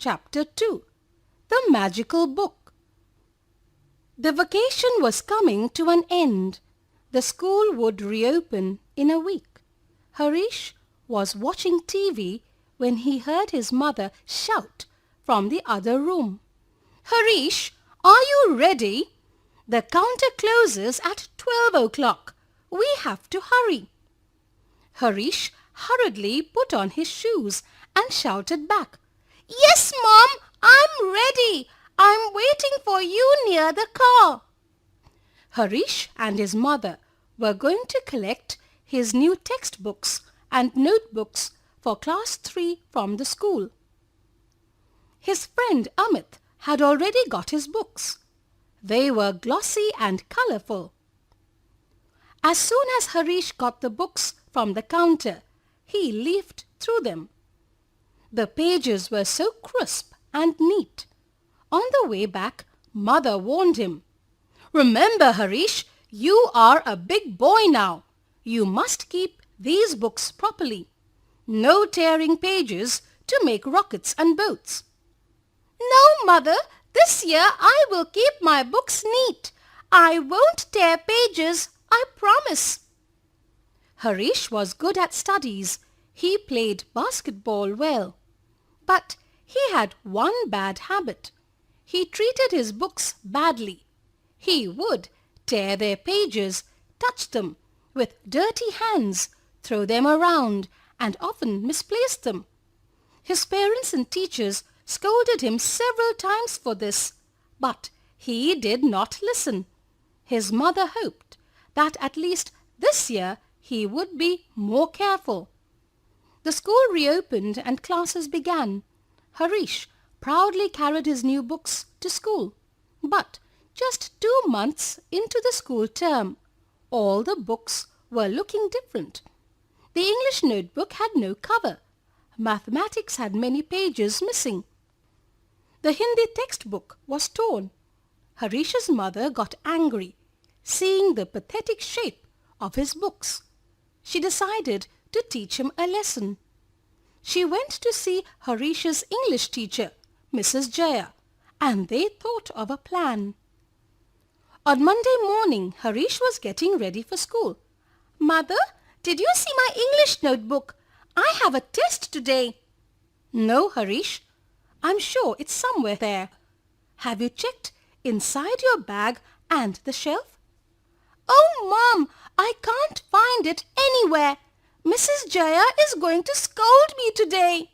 Chapter 2. The Magical Book. The vacation was coming to an end. The school would reopen in a week. Harish was watching TV when he heard his mother shout from the other room. "Harish, are you ready? The counter closes at 12 o'clock. We have to hurry." Harish hurriedly put on his shoes and shouted back, "Yes, Mom, I'm ready. I'm waiting for you near the car." Harish and his mother were going to collect his new textbooks and notebooks for class 3 from the school. His friend Amit had already got his books. They were glossy and colorful. As soon as Harish got the books from the counter, he leafed through them. The pages were so crisp and neat. On the way back, Mother warned him, "Remember, Harish, you are a big boy now. You must keep these books properly. No tearing pages to make rockets and boats." "No, Mother, this year I will keep my books neat. I won't tear pages, I promise." Harish was good at studies. He played basketball well. But he had one bad habit. He treated his books badly. He would tear their pages, touch them with dirty hands, throw them around, and often misplace them. His parents and teachers scolded him several times for this, but he did not listen. His mother hoped that at least this year he would be more careful. The school reopened and classes began. Harish proudly carried his new books to school. But just 2 months into the school term, all the books were looking different. The English notebook had no cover. Mathematics had many pages missing. The Hindi textbook was torn. Harish's mother got angry, seeing the pathetic shape of his books. She decided to teach him a lesson. She went to see Harish's English teacher, Mrs. Jaya, and they thought of a plan. On Monday morning, Harish was getting ready for school. "Mother, did you see my English notebook? I have a test today." "No, Harish. I'm sure it's somewhere there. Have you checked inside your bag and the shelf?" "Oh, Mom, I can't find it anywhere. Mrs. Jaya is going to scold me today."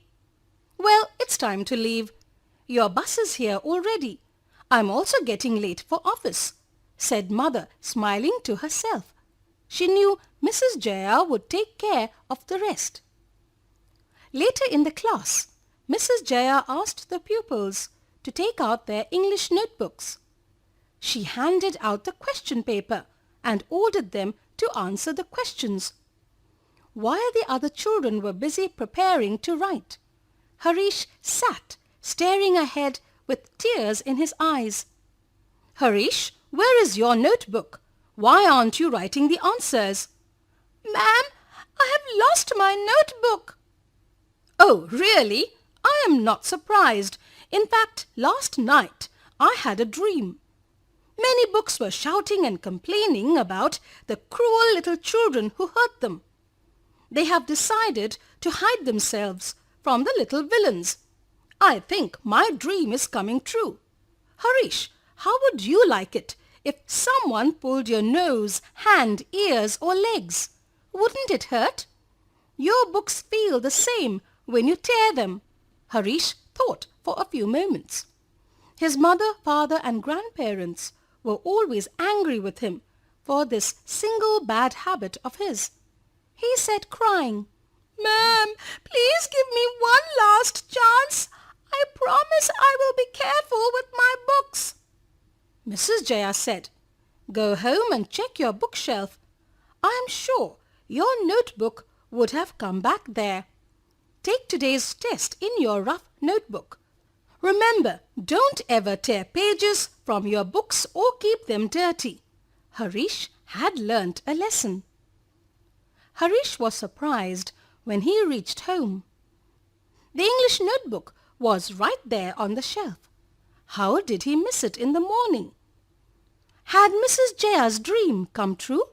"Well, it's time to leave. Your bus is here already. I'm also getting late for office," said Mother, smiling to herself. She knew Mrs. Jaya would take care of the rest. Later in the class, Mrs. Jaya asked the pupils to take out their English notebooks. She handed out the question paper and ordered them to answer the questions. While the other children were busy preparing to write, Harish sat staring ahead with tears in his eyes. "Harish, where is your notebook? Why aren't you writing the answers?" "Ma'am, I have lost my notebook." "Oh, really? I am not surprised. In fact, last night I had a dream. Many books were shouting and complaining about the cruel little children who hurt them. They have decided to hide themselves from the little villains. I think my dream is coming true. Harish, how would you like it if someone pulled your nose, hand, ears or legs? Wouldn't it hurt? Your books feel the same when you tear them." Harish thought for a few moments. His mother, father and grandparents were always angry with him for this single bad habit of his. He said, crying, "Ma'am, please give me one last chance. I promise I will be careful with my books." Mrs. Jaya said, "Go home and check your bookshelf. I am sure your notebook would have come back there. Take today's test in your rough notebook. Remember, don't ever tear pages from your books or keep them dirty." Harish had learnt a lesson. Harish was surprised when he reached home. The English notebook was right there on the shelf. How did he miss it in the morning? Had Mrs. Jaya's dream come true?